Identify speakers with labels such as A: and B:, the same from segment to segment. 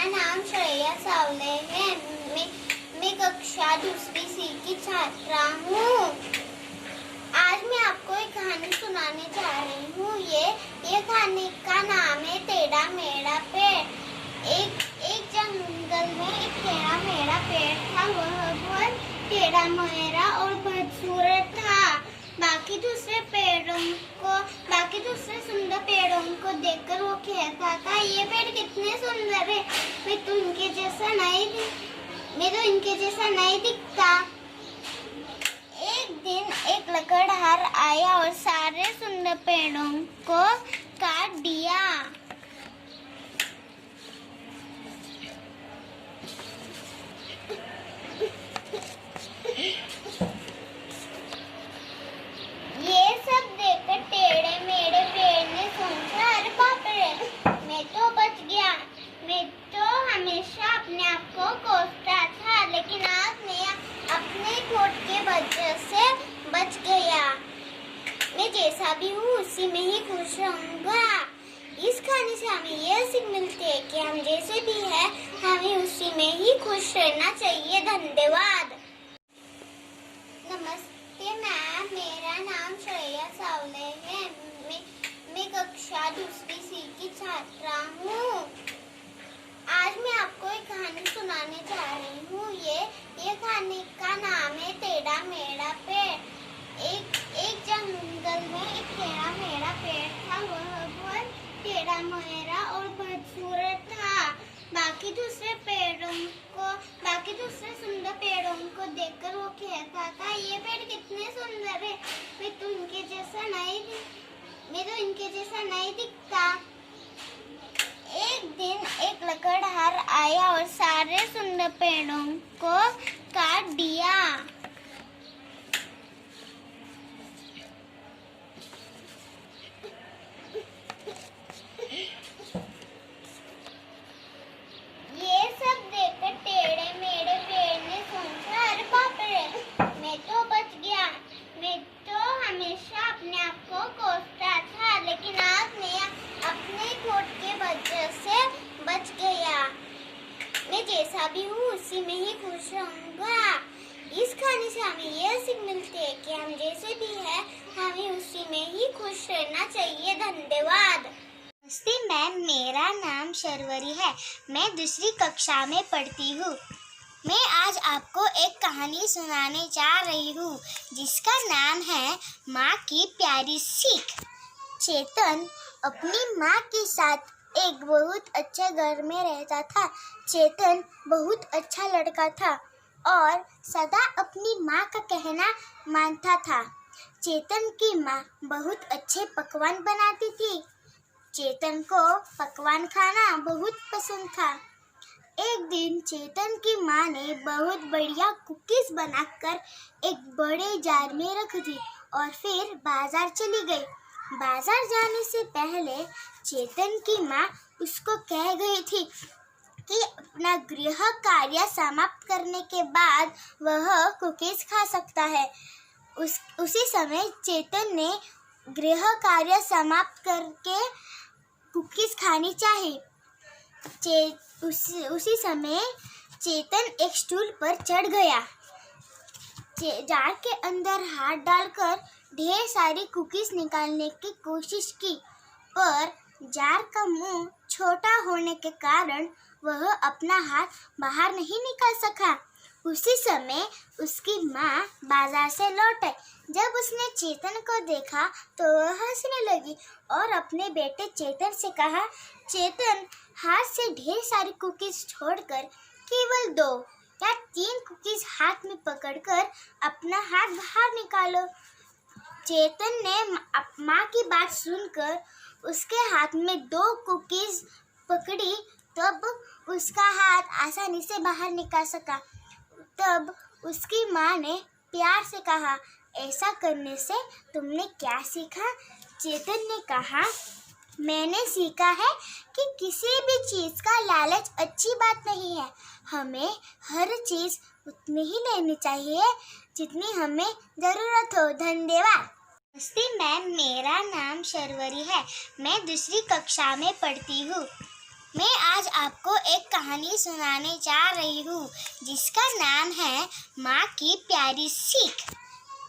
A: नाम श्रेया सावले है। मैं कक्षा दूसरी सी की छात्रा हूँ। आज मैं आपको एक कहानी सुनाने जा रही हूँ। ये कहानी का नाम है टेढ़ा मेढ़ा पेड़। एक जंगल में एक टेढ़ा मेढ़ा पेड़ था। वह बहुत टेढ़ा मेढ़ा और बदसूरत था। बाकी दूसरे सुंदर पेड़ों को देखकर वो कहता था, ये पेड़ कितने सुंदर है, मैं तो इनके जैसा नहीं दिखता। एक दिन एक लकड़हार आया और सारे सुंदर पेड़ों को काट दिया। ये सब देखकर टेढ़े मेढ़े पेड़ ने सोचा, अरे बाप रे, मैं तो बच गया। मैं तो हमेशा अपने आप को कोसता था, लेकिन आज मैं अपने खोट के वजह से बच गया। मैं जैसा भी हूँ उसी में ही खुश रहूंगा। इस कहानी से हमें यह सीख मिलती है कि हम जैसे भी हैं हमें उसी में ही खुश रहना चाहिए। धन्यवाद। नमस्ते मैम, मेरा नाम श्रेया सावले है। मैं कक्षा दूसरी सी की छात्रा हूँ। आज मैं आपको एक कहानी सुनाने जा रही हूँ। ये कहानी का नाम है टेढ़ा मेढ़ा पेड़। एक जंगल में एक टेढ़ा मेढ़ा पेड़ था। वह बहुत टेढ़ा मेढ़ा और बदसूरत था। बाकी दूसरे सुंदर पेड़ों को देखकर वो कहता था, ये पेड़ कितने सुंदर है, मैं तो इनके जैसा नहीं दिखता। एक दिन एक लकड़हार आया और सारे सुंदर पेड़ों को काट दिया। ये सब देखकर टेढ़े मेढ़े पेड़ ने सोचा, अरे बाप रे, मैं तो बच गया। मैं तो हमेशा अपने आप को कोसता था, लेकिन आज मैं अपने खोट के वजह से बच गया। मैं जैसा भी हूँ उसी में ही खुश रहूंगा। इस कहानी से हमें यह सीख मिलती है कि हम जैसे भी हैं हमें उसी में ही खुश रहना चाहिए। धन्यवाद। नमस्ते मैम, मेरा नाम शर्वरी है। मैं दूसरी कक्षा में पढ़ती हूँ। मैं आज आपको एक कहानी सुनाने जा रही हूँ जिसका नाम है माँ की प्यारी सीख। चेतन अपनी माँ के साथ एक बहुत अच्छे घर में रहता था। चेतन बहुत अच्छा लड़का था और सदा अपनी माँ का कहना मानता था। चेतन की माँ बहुत अच्छे पकवान बनाती थी। चेतन को पकवान खाना बहुत पसंद था। एक दिन चेतन की माँ ने बहुत बढ़िया कुकीज बनाकर एक बड़े जार में रख दी और फिर बाजार चली गई। बाजार जाने से पहले चेतन की माँ उसको कह गई थी कि अपना गृह कार्य समाप्त करने के बाद वह कुकीज खा सकता है। उसी समय चेतन ने गृह कार्य समाप्त करके कुकीज खानी चाहिए। उसी समय चेतन एक स्टूल पर चढ़ गया। जार के अंदर हाथ डालकर ढेर सारी कुकीज निकालने की कोशिश की, पर जार का मुंह छोटा होने के कारण वह अपना हाथ बाहर नहीं निकाल सका। उसी समय उसकी माँ बाजार से लौट आई। जब उसने चेतन को देखा तो वह हंसने लगी और अपने बेटे चेतन से कहा, चेतन, हाथ से ढेर सारी कुकीज छोड़कर केवल 2 या 3 कुकीज हाथ में पकड़कर अपना हाथ बाहर निकालो। चेतन ने माँ की बात सुनकर उसके हाथ में 2 कुकीज पकड़ी, तब उसका हाथ आसानी से बाहर निकाल सका। तब उसकी माँ ने प्यार से कहा, ऐसा करने से तुमने क्या सीखा? चेतन ने कहा, मैंने सीखा है कि किसी भी चीज़ का लालच अच्छी बात नहीं है। हमें हर चीज़ उतनी ही लेनी चाहिए जितनी हमें ज़रूरत हो। धन्यवाद। नमस्ते मैम, मेरा नाम शर्वरी है। मैं दूसरी कक्षा में पढ़ती हूँ। मैं आज आपको एक कहानी सुनाने जा रही हूँ जिसका नाम है माँ की प्यारी सीख।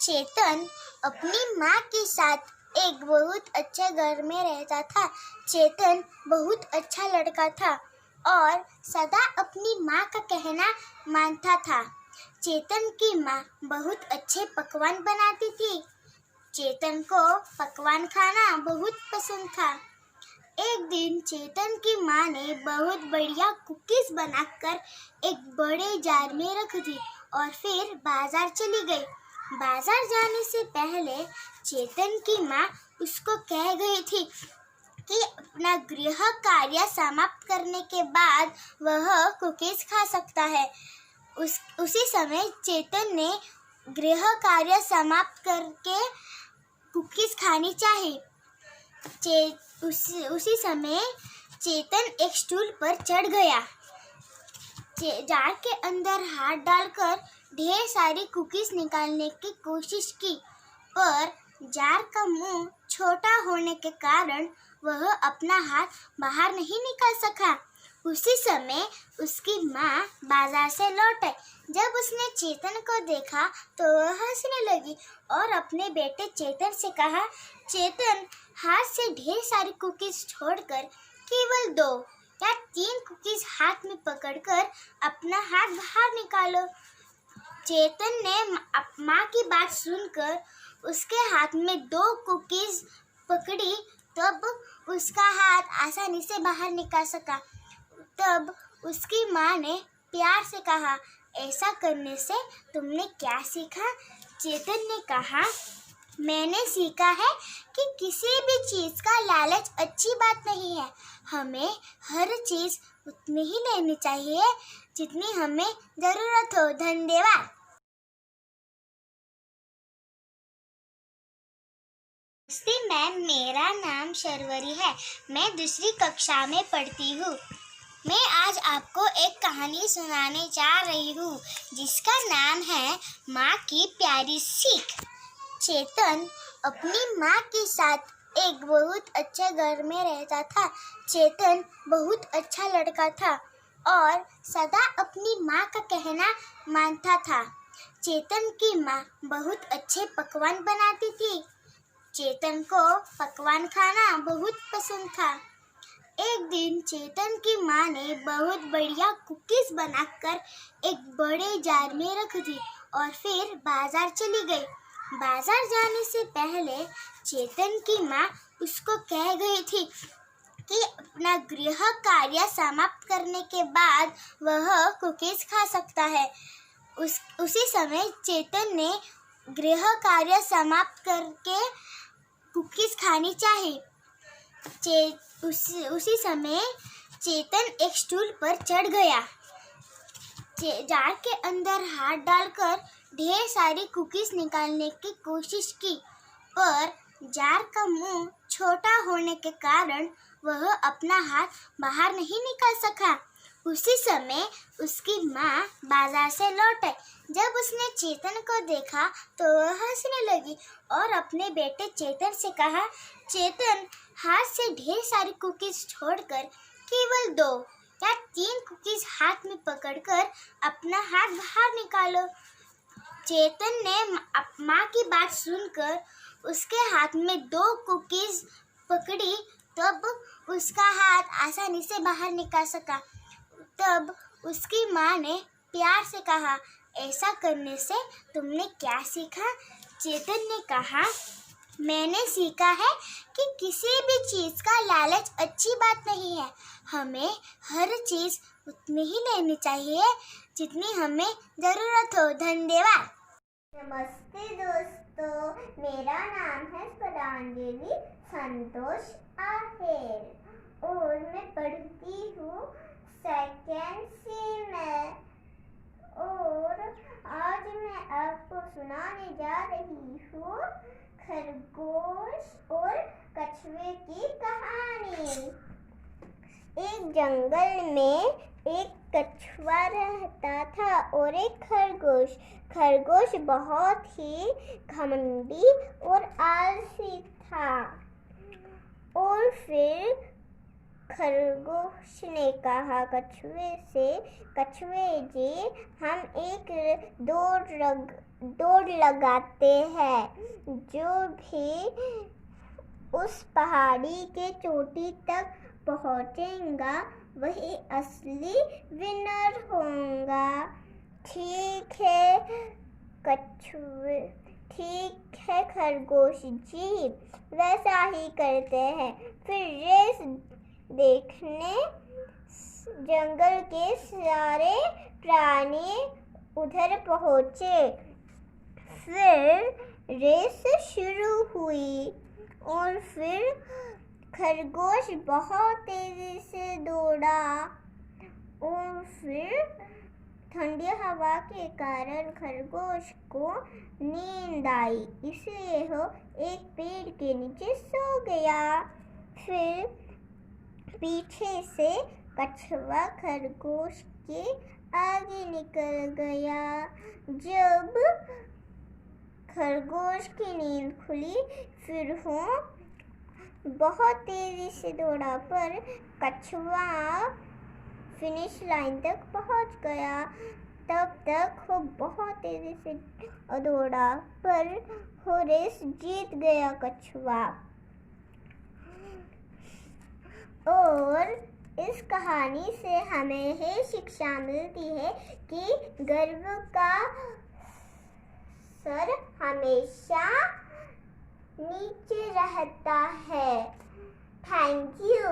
A: चेतन अपनी माँ के साथ एक बहुत अच्छे घर में रहता था। चेतन बहुत अच्छा लड़का था और सदा अपनी माँ का कहना मानता था। चेतन की माँ बहुत अच्छे पकवान बनाती थी। चेतन को पकवान खाना बहुत पसंद था। एक दिन चेतन की माँ ने बहुत बढ़िया कुकीज बनाकर एक बड़े जार में रख दी और फिर बाजार चली गई। बाजार जाने से पहले चेतन की माँ उसको कह गई थी कि अपना गृह कार्य समाप्त करने के बाद वह कुकीज खा सकता है। उसी समय चेतन ने गृह कार्य समाप्त करके कुकीज खानी चाहिए। उसी समय चेतन एक स्टूल पर चढ़ गया। जार के अंदर हाथ डालकर ढेर सारी कुकीज निकालने की कोशिश की, पर जार का मुंह छोटा होने के कारण वह अपना हाथ बाहर नहीं निकाल सका। उसी समय उसकी माँ बाजार से लौट आई। जब उसने चेतन को देखा तो वह हंसने लगी और अपने बेटे चेतन से कहा, चेतन, हाथ से ढेर सारी कुकीज छोड़कर केवल 2 या 3 कुकीज हाथ में पकड़कर अपना हाथ बाहर निकालो। चेतन ने माँ की बात सुनकर उसके हाथ में 2 कुकीज पकड़ी, तब उसका हाथ आसानी से बाहर निकाल सका। तब उसकी माँ ने प्यार से कहा, ऐसा करने से तुमने क्या सीखा? चेतन ने कहा, मैंने सीखा है कि किसी भी चीज़ का लालच अच्छी बात नहीं है। हमें हर चीज़ उतनी ही लेनी चाहिए जितनी हमें ज़रूरत हो। धन्यवाद। नमस्ते मैम, मेरा नाम शर्वरी है। मैं दूसरी कक्षा में पढ़ती हूँ। मैं आज आपको एक कहानी सुनाने जा रही हूँ जिसका नाम है माँ की प्यारी सीख। चेतन अपनी माँ के साथ एक बहुत अच्छे घर में रहता था। चेतन बहुत अच्छा लड़का था और सदा अपनी माँ का कहना मानता था। चेतन की माँ बहुत अच्छे पकवान बनाती थी। चेतन को पकवान खाना बहुत पसंद था। एक दिन चेतन की माँ ने बहुत बढ़िया कुकीज बनाकर एक बड़े जार में रख दी और फिर बाजार चली गई। बाजार जाने से पहले चेतन की माँ उसको कह गई थी कि अपना गृह कार्य समाप्त करने के बाद वह कुकीज खा सकता है। उसी समय चेतन ने गृह कार्य समाप्त करके कुकीज खानी चाहिए। उसी समय चेतन एक स्टूल पर चढ़ गया। जार के अंदर हाथ डालकर ढेर सारी कुकीज निकालने की कोशिश की, पर जार का मुंह छोटा होने के कारण वह अपना हाथ बाहर नहीं निकाल सका। उसी समय उसकी माँ बाजार से लौट आई। जब उसने चेतन को देखा तो वह हंसने लगी और अपने बेटे चेतन से कहा, चेतन, हाथ से ढेर सारी कुकीज छोड़कर केवल 2 या 3 कुकीज हाथ में पकड़कर अपना हाथ बाहर निकालो। चेतन ने माँ की बात सुनकर उसके हाथ में 2 कुकीज पकड़ी, तब उसका हाथ आसानी से बाहर निकाल सका। तब उसकी माँ ने प्यार से कहा, ऐसा करने से तुमने क्या सीखा? चेतन ने कहा, मैंने सीखा है कि किसी भी चीज़ का लालच अच्छी बात नहीं है। हमें हर चीज़ उतनी ही लेनी चाहिए जितनी हमें ज़रूरत हो। धन्यवाद। नमस्ते दोस्तों, मेरा नाम है स्परांजलि संतोष आहेर और मैं पढ़ती हूँ 2nd C में। और आज मैं आपको सुनाने जा रही हूँ खरगोश और कछुए की कहानी। एक जंगल में एक कछुआ रहता था और एक खरगोश। खरगोश बहुत ही घमंडी और आलसी था। और फिर खरगोश ने कहा कछुए से, कछुए जी हम एक दौड़ लगाते हैं, जो भी उस पहाड़ी के चोटी तक पहुंचेगा वही असली विनर होगा। ठीक है खरगोश जी, वैसा ही करते हैं। फिर रेस देखने जंगल के सारे प्राणी उधर पहुंचे। फिर रेस शुरू हुई और फिर खरगोश बहुत तेजी से दौड़ा और फिर ठंडी हवा के कारण खरगोश को नींद आई, इसलिए वो एक पेड़ के नीचे सो गया। फिर पीछे से कछुआ खरगोश के आगे निकल गया। जब खरगोश की नींद खुली फिर वो बहुत तेजी से दौड़ा, पर कछुआ फिनिश लाइन तक पहुंच गया। तब तक वो बहुत तेजी से दौड़ा, पर वो रेस जीत गया कछुआ। और इस कहानी से हमें यह शिक्षा मिलती है कि गर्व का सर हमेशा नीचे रहता है। Thank you.